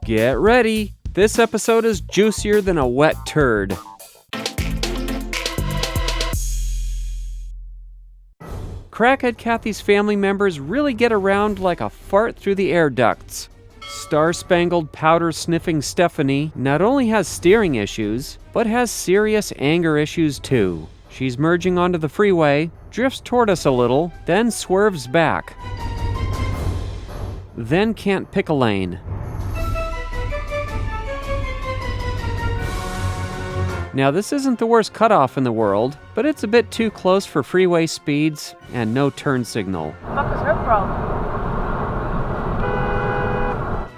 Get ready! This episode is juicier than a wet turd. Crackhead Kathy's family members really get around like a fart through the air ducts. Star-spangled powder-sniffing Stephanie not only has steering issues, but has serious anger issues too. She's merging onto the freeway, drifts toward us a little, then swerves back. Then can't pick a lane. Now this isn't the worst cutoff in the world, but it's a bit too close for freeway speeds and no turn signal. What was her problem?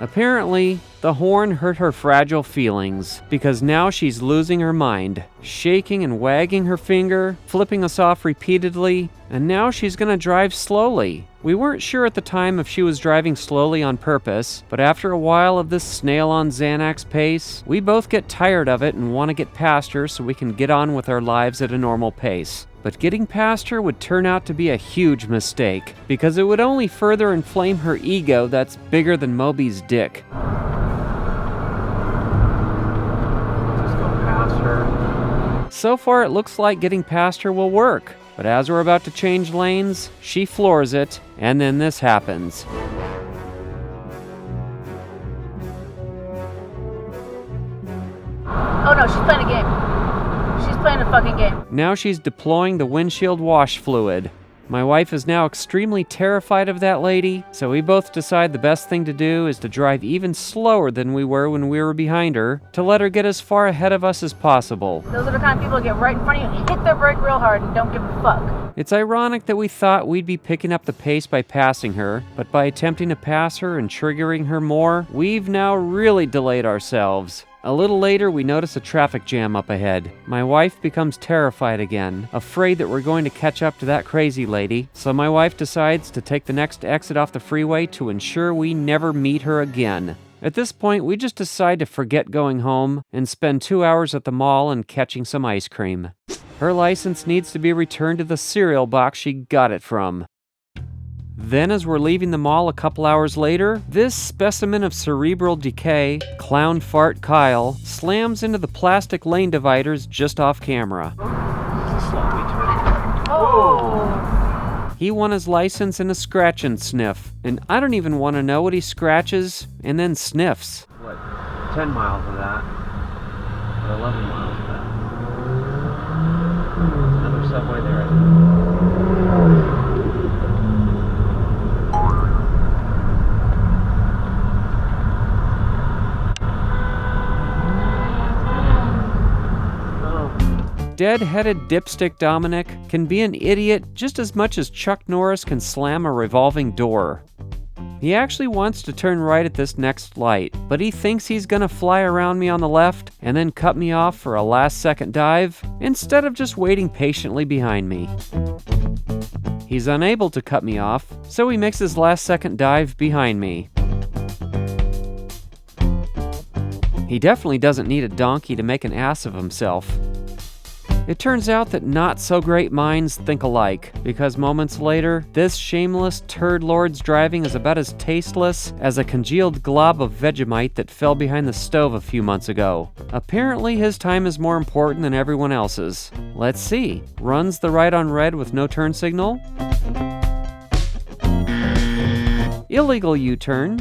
Apparently, the horn hurt her fragile feelings, because now she's losing her mind, shaking and wagging her finger, flipping us off repeatedly, and now she's gonna drive slowly. We weren't sure at the time if she was driving slowly on purpose, but after a while of this snail on Xanax pace, we both get tired of it and want to get past her so we can get on with our lives at a normal pace. But getting past her would turn out to be a huge mistake, because it would only further inflame her ego that's bigger than Moby's dick. Just go past her. So far it looks like getting past her will work, but as we're about to change lanes, she floors it, and then this happens. Oh no, she's playing a game. She's playing a fucking game. Now she's deploying the windshield wash fluid. My wife is now extremely terrified of that lady, so we both decide the best thing to do is to drive even slower than we were when we were behind her, to let her get as far ahead of us as possible. Those are the kind of people that get right in front of you and hit their brake real hard and don't give a fuck. It's ironic that we thought we'd be picking up the pace by passing her, but by attempting to pass her and triggering her more, we've now really delayed ourselves. A little later, we notice a traffic jam up ahead. My wife becomes terrified again, afraid that we're going to catch up to that crazy lady, so my wife decides to take the next exit off the freeway to ensure we never meet her again. At this point, we just decide to forget going home and spend 2 hours at the mall and catching some ice cream. Her license needs to be returned to the cereal box she got it from. Then as we're leaving the mall a couple hours later, this specimen of cerebral decay, Clown Fart Kyle, slams into the plastic lane dividers just off camera. Slowly turn. Oh. He won his license in a scratch and sniff, and I don't even want to know what he scratches and then sniffs. What, 10 miles of that? Or 11 miles of that? Another subway there, I think. Dead-headed dipstick Dominic can be an idiot just as much as Chuck Norris can slam a revolving door. He actually wants to turn right at this next light, but he thinks he's gonna fly around me on the left and then cut me off for a last-second dive, instead of just waiting patiently behind me. He's unable to cut me off, so he makes his last-second dive behind me. He definitely doesn't need a donkey to make an ass of himself. It turns out that not-so-great minds think alike, because moments later, this shameless turd lord's driving is about as tasteless as a congealed glob of Vegemite that fell behind the stove a few months ago. Apparently his time is more important than everyone else's. Let's see. Runs the right on red with no turn signal. Illegal U-turn.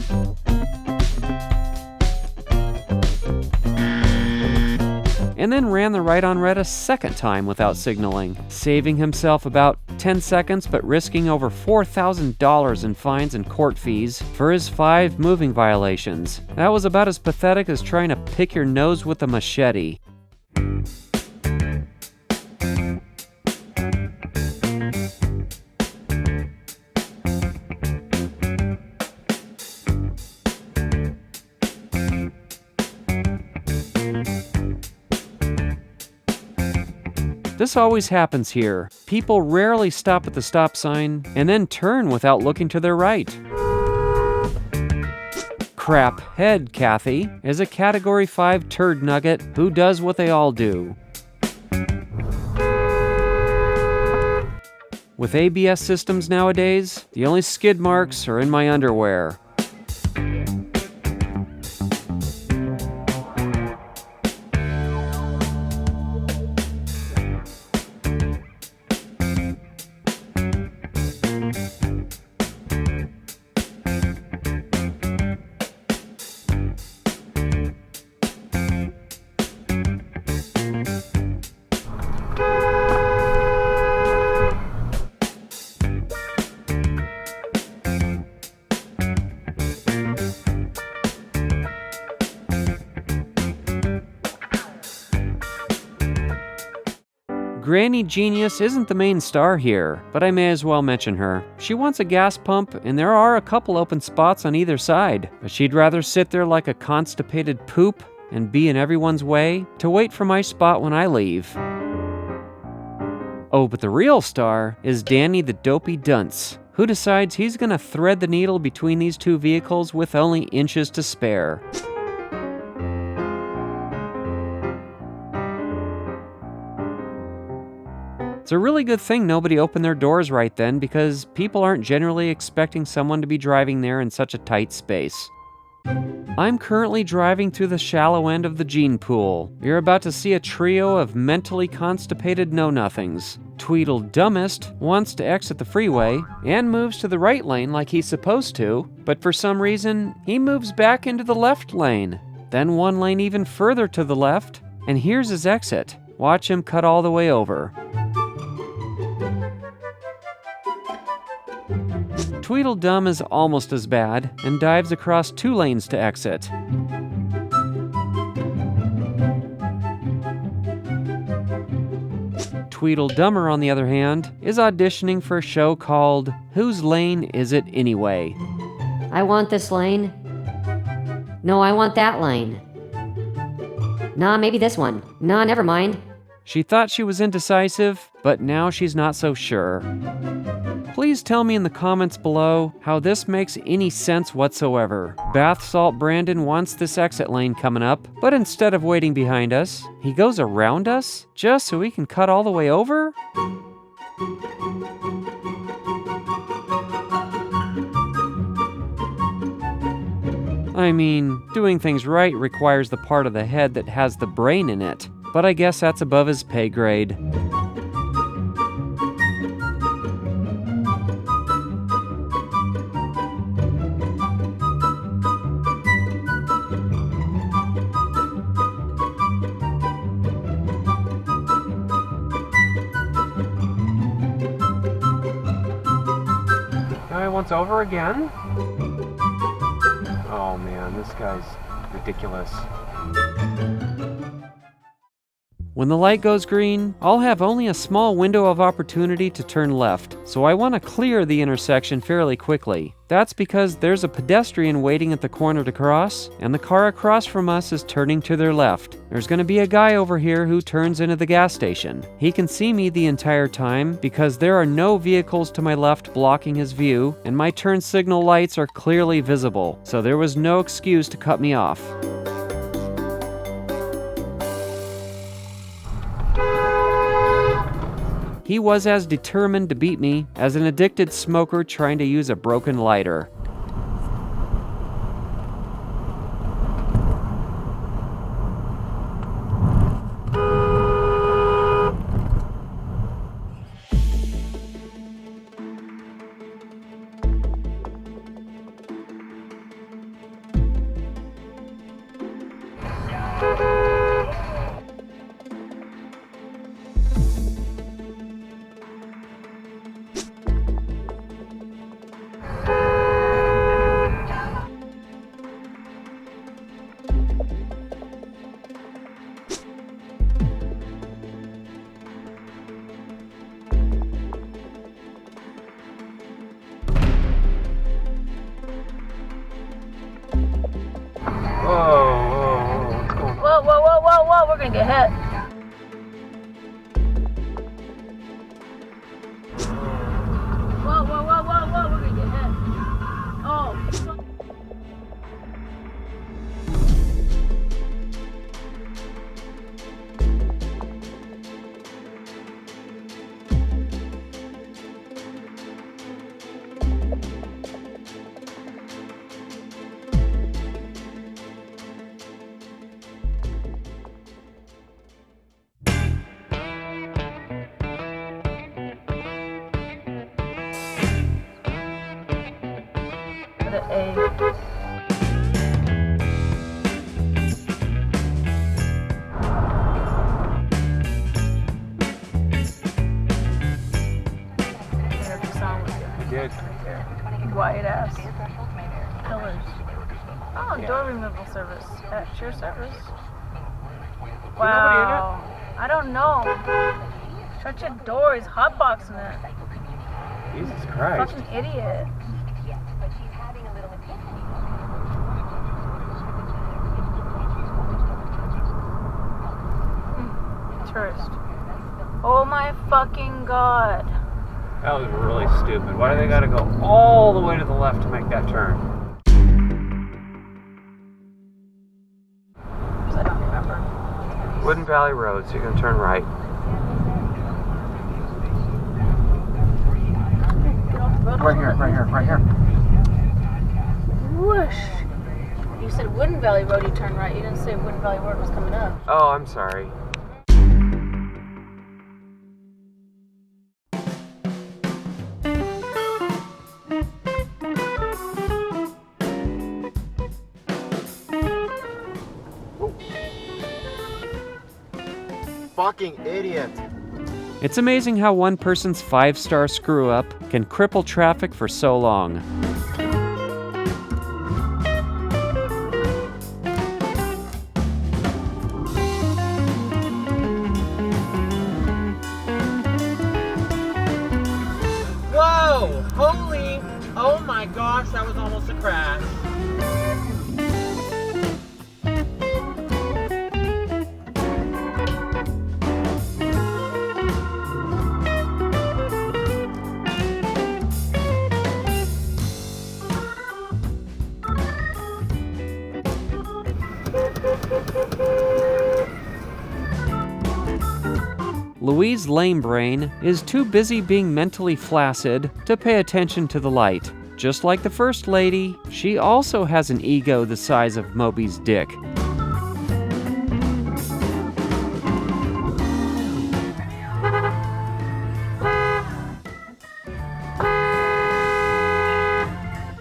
And then ran the right on red a second time without signaling, saving himself about 10 seconds but risking over $4,000 in fines and court fees for his 5 moving violations. That was about as pathetic as trying to pick your nose with a machete. This always happens here. People rarely stop at the stop sign and then turn without looking to their right. Crap head Kathy is a Category 5 turd nugget who does what they all do. With ABS systems nowadays, the only skid marks are in my underwear. Granny Genius isn't the main star here, but I may as well mention her. She wants a gas pump, and there are a couple open spots on either side, but she'd rather sit there like a constipated poop and be in everyone's way to wait for my spot when I leave. Oh, but the real star is Danny the Dopey Dunce, who decides he's gonna thread the needle between these two vehicles with only inches to spare. It's a really good thing nobody opened their doors right then, because people aren't generally expecting someone to be driving there in such a tight space. I'm currently driving through the shallow end of the gene pool. You're about to see a trio of mentally constipated know-nothings. Tweedledummest wants to exit the freeway and moves to the right lane like he's supposed to, but for some reason, he moves back into the left lane. Then one lane even further to the left, and here's his exit. Watch him cut all the way over. Tweedledum is almost as bad and dives across 2 lanes to exit. Tweedledummer, on the other hand, is auditioning for a show called Whose Lane Is It Anyway? I want this lane. No, I want that lane. Nah, maybe this one. Nah, never mind. She thought she was indecisive, but now she's not so sure. Please tell me in the comments below how this makes any sense whatsoever. Bath Salt Brandon wants this exit lane coming up, but instead of waiting behind us, he goes around us just so he can cut all the way over? I mean, doing things right requires the part of the head that has the brain in it, but I guess that's above his pay grade. Once over again? Oh man, this guy's ridiculous. When the light goes green, I'll have only a small window of opportunity to turn left, so I want to clear the intersection fairly quickly. That's because there's a pedestrian waiting at the corner to cross, and the car across from us is turning to their left. There's going to be a guy over here who turns into the gas station. He can see me the entire time because there are no vehicles to my left blocking his view, and my turn signal lights are clearly visible, so there was no excuse to cut me off. He was as determined to beat me as an addicted smoker trying to use a broken lighter. Whoa, we're gonna get hit. Whoa, we're gonna get hit. Oh. Quiet ass pillars. Oh, yeah. Door removal service at your service. Wow. I don't know. Shut your door. He's hotboxing it. Jesus Christ. Fucking idiot. Tourist. Oh my fucking god. That was really stupid. Why do they gotta go all the way to the left to make that turn? I don't remember. Wooden Valley Road, so you're gonna turn right. Right here. Whoosh. You said Wooden Valley Road, you turn right. You didn't say Wooden Valley Road was coming up. Oh, I'm sorry. Fucking idiot. It's amazing how one person's 5-star screw-up can cripple traffic for so long. Whoa! Holy! Oh my gosh, that was almost a crash. Louise Lamebrain is too busy being mentally flaccid to pay attention to the light. Just like the First Lady, she also has an ego the size of Moby's dick.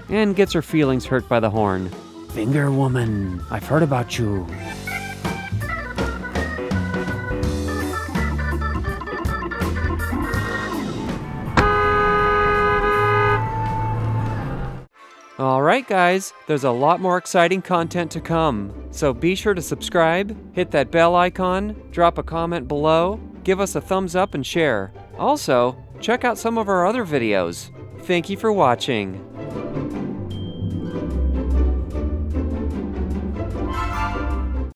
And gets her feelings hurt by the horn. Finger woman, I've heard about you. Alright guys, there's a lot more exciting content to come, so be sure to subscribe, hit that bell icon, drop a comment below, give us a thumbs up and share. Also, check out some of our other videos. Thank you for watching.